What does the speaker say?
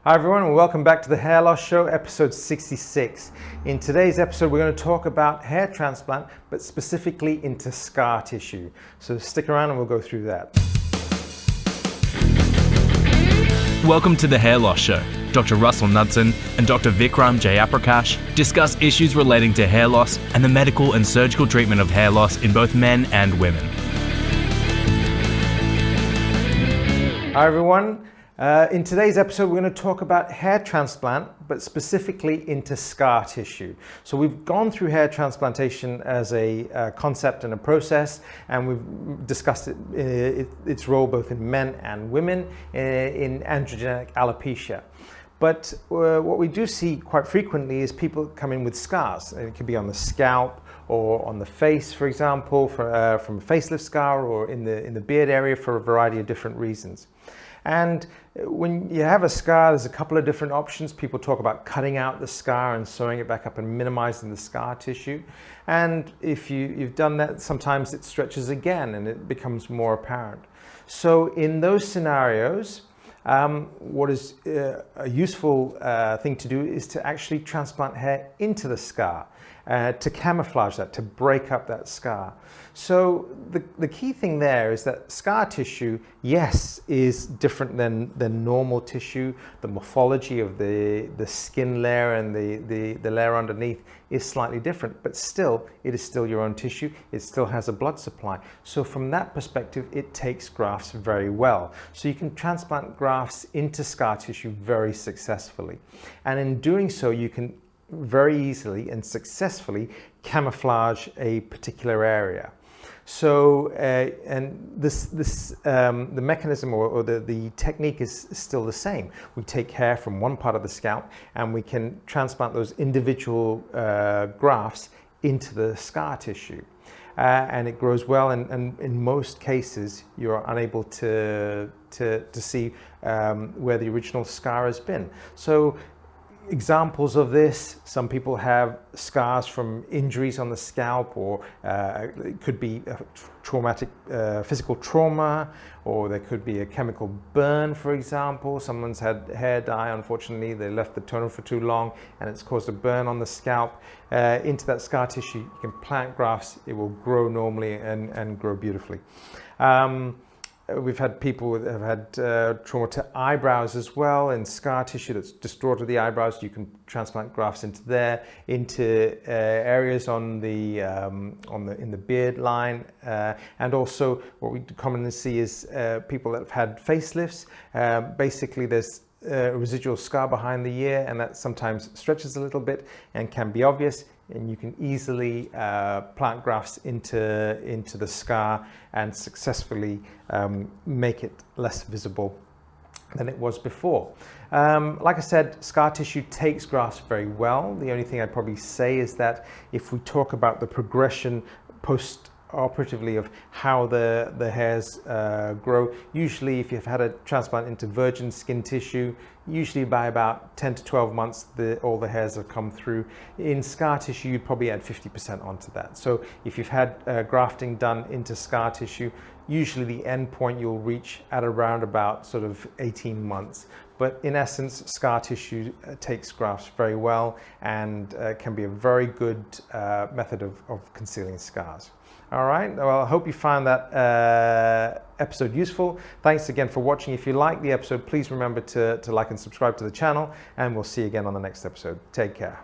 Hi everyone, and welcome back to the Hair Loss Show, episode 66. In today's episode, we're going to talk about hair transplant, but specifically into scar tissue. So stick around and we'll go through that. Welcome to the Hair Loss Show. Dr. Russell Knudsen and Dr. Vikram Jayaprakash discuss issues relating to hair loss and the medical and surgical treatment of hair loss in both men and women. Hi everyone. In today's episode, we're going to talk about hair transplant, but specifically into scar tissue. So we've gone through hair transplantation as a concept and a process, and we've discussed its role both in men and women in androgenic alopecia. But what we do see quite frequently is people come in with scars. It could be on the scalp or on the face, for example, from a facelift scar, or in the beard area for a variety of different reasons. And when you have a scar, there's a couple of different options. People talk about cutting out the scar and sewing it back up and minimizing the scar tissue. And if you've done that, sometimes it stretches again and it becomes more apparent. So in those scenarios, what is a useful thing to do is to actually transplant hair into the scar, to camouflage that, to break up that scar. So the key thing there is that scar tissue, yes, is different than normal tissue. The morphology of the skin layer and the layer underneath is slightly different, but still, it is still your own tissue. It still has a blood supply. So from that perspective, it takes grafts very well. So you can transplant grafts into scar tissue very successfully. And in doing so, you can very easily and successfully camouflage a particular area. So, and the mechanism or the technique is still the same. We take hair from one part of the scalp and we can transplant those individual grafts into the scar tissue. And it grows well, and in most cases you're unable to see where the original scar has been. So examples of this: some people have scars from injuries on the scalp, or it could be a traumatic physical trauma, or there could be a chemical burn, for example. Someone's had hair dye, unfortunately, they left the toner for too long and it's caused a burn on the scalp. Into that scar tissue, you can plant grafts, it will grow normally and grow beautifully. We've had people that have had trauma to eyebrows as well, and scar tissue that's distorted the eyebrows. You can transplant grafts into there, into areas on in the beard line, and also what we commonly see is people that have had facelifts. Basically, there's residual scar behind the ear, and that sometimes stretches a little bit and can be obvious. And you can easily plant grafts into the scar and successfully make it less visible than it was before. Like I said, scar tissue takes grafts very well. The only thing I'd probably say is that if we talk about the progression post-operatively of how the hairs grow, usually if you've had a transplant into virgin skin tissue, usually by about 10 to 12 months all the hairs have come through. In scar tissue, you'd probably add 50% onto that. So if you've had grafting done into scar tissue, usually the end point you'll reach at around about sort of 18 months. But in essence, scar tissue takes grafts very well and can be a very good method of concealing scars. All right, well, I hope you found that episode useful. Thanks again for watching. If you like the episode, please remember to like and subscribe to the channel, and we'll see you again on the next episode. Take care.